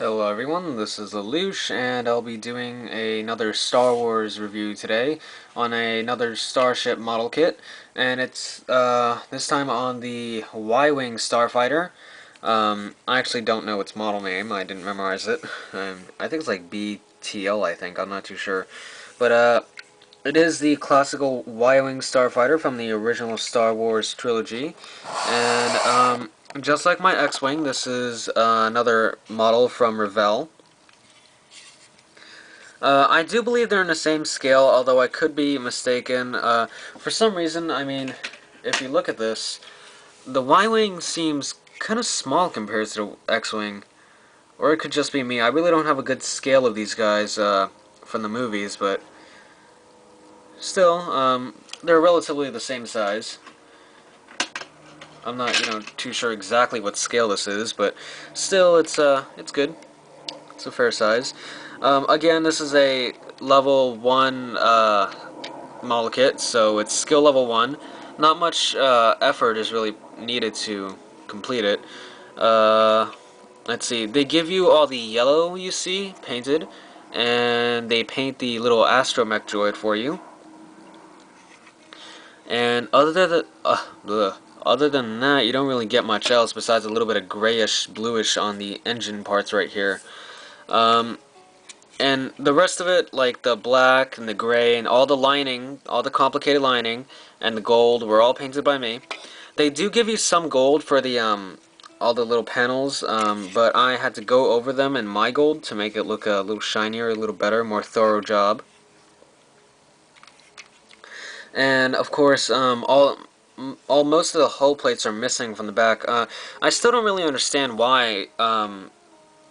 Hello everyone, this is Lelouch, and I'll be doing another Star Wars review today on another Starship model kit, and it's this time on the Y-Wing Starfighter. I actually don't know its model name, I didn't memorize it. I think it's like BTL, I think, I'm not too sure. But it is the classical Y-Wing Starfighter from the original Star Wars trilogy, and just like my X-Wing, this is another model from Revell. I do believe they're in the same scale, although I could be mistaken. For some reason, I mean, if you look at this, the Y-Wing seems kind of small compared to the X-Wing. Or it could just be me. I really don't have a good scale of these guys from the movies, but still, they're relatively the same size. I'm not, too sure exactly what scale this is, but still, it's good. It's a fair size. Again, this is a level 1 model kit, so it's skill level 1. Not much effort is really needed to complete it. Let's see, they give you all the yellow you see painted, and they paint the little astromech droid for you. And other than that, you don't really get much else besides a little bit of grayish, bluish on the engine parts right here. And the rest of it, like the black and the gray and all the lining, all the complicated lining, and the gold, were all painted by me. They do give you some gold for the all the little panels, but I had to go over them in my gold to make it look a little shinier, a little better, more thorough job. And of course, all most of the hull plates are missing from the back. I still don't really understand why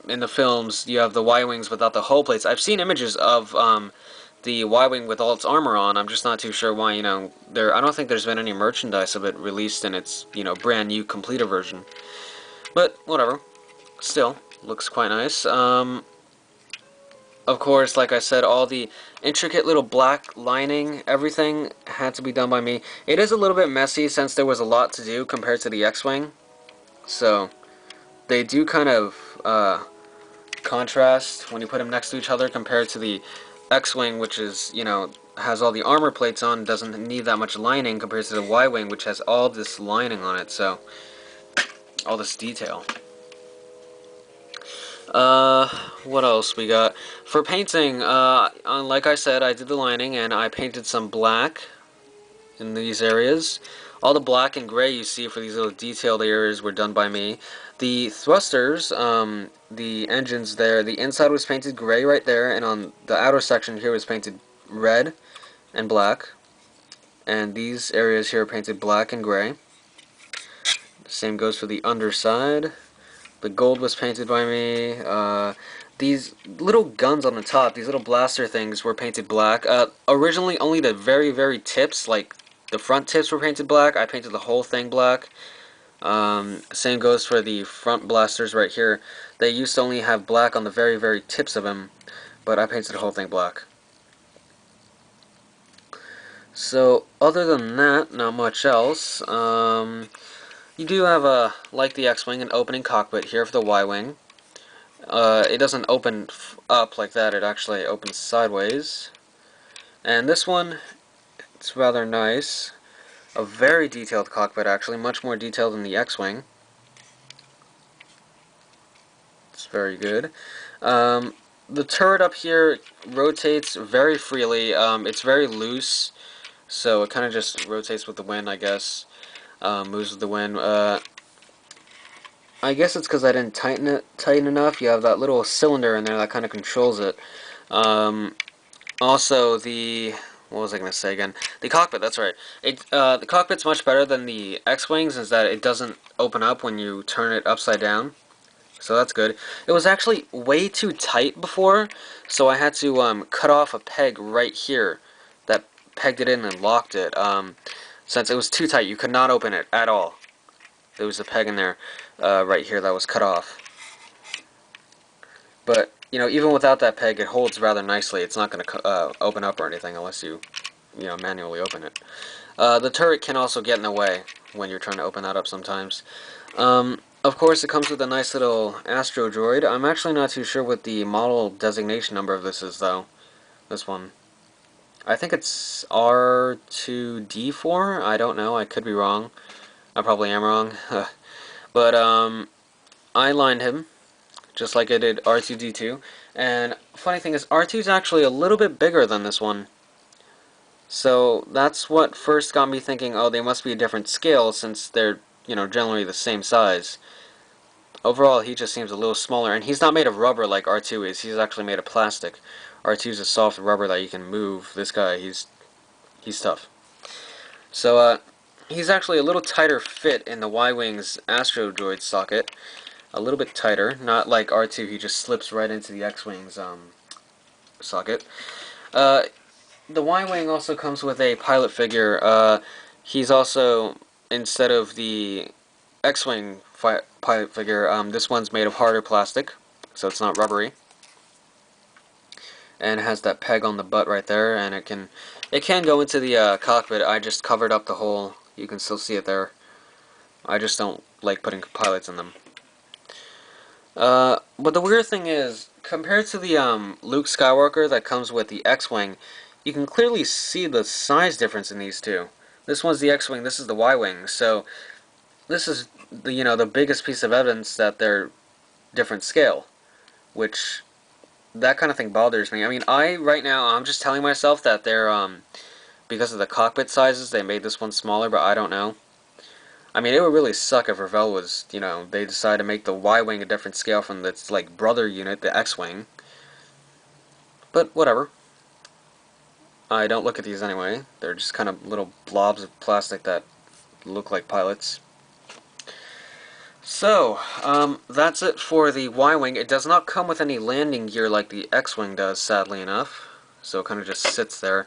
in the films you have the Y-Wings without the hull plates. I've seen images of the Y-Wing with all its armor on. I'm just not too sure why, I don't think there's been any merchandise of it released in its, brand new completer version. But, whatever. Still, looks quite nice. Of course, like I said, all the intricate little black lining, everything had to be done by me. It is a little bit messy since there was a lot to do compared to the X-Wing. So, they do kind of contrast when you put them next to each other compared to the X-Wing, which is, has all the armor plates on, doesn't need that much lining compared to the Y-Wing, which has all this lining on it, so all this detail. What else we got? For painting, like I said, I did the lining and I painted some black in these areas. All the black and gray you see for these little detailed areas were done by me. The thrusters, the engines there, the inside was painted gray right there, and on the outer section here was painted red and black. And these areas here are painted black and gray. The same goes for the underside. The gold was painted by me. These little guns on the top, these little blaster things, were painted black. Originally, only the very, very tips, like the front tips, were painted black. I painted the whole thing black. Same goes for the front blasters right here. They used to only have black on the very, very tips of them, but I painted the whole thing black. So, other than that, not much else. You do have, like the X-Wing, an opening cockpit here for the Y-Wing. It doesn't open up like that, it actually opens sideways. And this one, it's rather nice. A very detailed cockpit, actually, much more detailed than the X-Wing. It's very good. The turret up here rotates very freely. It's very loose, so it kind of just rotates with the wind, I guess. Moves with the wind. I guess it's because I didn't tighten enough. You have that little cylinder in there that kind of controls it. Also, what was I going to say again? The cockpit, that's right. The cockpit's much better than the X-Wings, is that it doesn't open up when you turn it upside down. So that's good. It was actually way too tight before, so I had to cut off a peg right here that pegged it in and locked it. Since it was too tight, you could not open it at all. There was a peg in there right here that was cut off. But, even without that peg, it holds rather nicely. It's not going to open up or anything unless you, manually open it. The turret can also get in the way when you're trying to open that up sometimes. Of course, it comes with a nice little Astro Droid. I'm actually not too sure what the model designation number of this is, though. This one. I think it's R2D4? I don't know, I could be wrong. I probably am wrong. But, I lined him, just like I did R2D2. And, funny thing is, R2 is actually a little bit bigger than this one. So, that's what first got me thinking, oh, they must be a different scale, since they're, generally the same size. Overall, he just seems a little smaller, and he's not made of rubber like R2 is. He's actually made of plastic. R2 is a soft rubber that you can move. This guy, he's tough. So, he's actually a little tighter fit in the Y-Wing's Astro Droid socket. A little bit tighter, not like R2, he just slips right into the X-Wing's socket. Uh, the Y-Wing also comes with a pilot figure. He's also, instead of the X-Wing pilot figure, this one's made of harder plastic, so it's not rubbery. And it has that peg on the butt right there, and it can go into the cockpit. I just covered up the hole. You can still see it there. I just don't like putting pilots in them. But the weird thing is, compared to the Luke Skywalker that comes with the X-Wing, you can clearly see the size difference in these two. This one's the X-Wing, this is the Y-Wing, so this is the biggest piece of evidence that they're different scale, which that kind of thing bothers me. I mean, right now I'm just telling myself that they're because of the cockpit sizes they made this one smaller, but I don't know. I mean, it would really suck if Revell was, they decided to make the Y-Wing a different scale from its, like, brother unit, the X-Wing. But, whatever. I don't look at these anyway. They're just kind of little blobs of plastic that look like pilots. So, that's it for the Y-Wing. It does not come with any landing gear like the X-Wing does, sadly enough. So it kind of just sits there.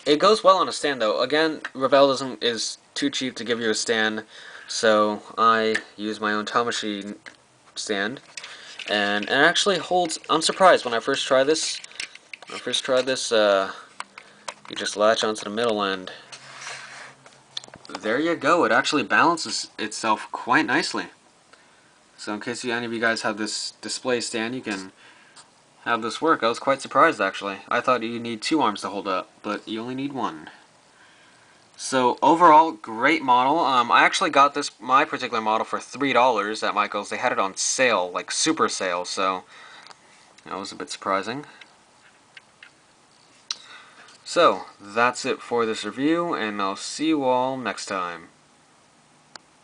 It goes well on a stand, though. Again, Revell is too cheap to give you a stand, so I use my own Tamashii stand. And it actually holds... I'm surprised when I first tried this. You just latch onto the middle and there you go. It actually balances itself quite nicely. So in case any of you guys have this display stand, you can have this work. I was quite surprised, actually. I thought you need two arms to hold up, but you only need one. So overall, great model. I actually got my particular model for $3 at Michael's. They had it on sale, like super sale, so that was a bit surprising. So that's it for this review, and I'll see you all next time.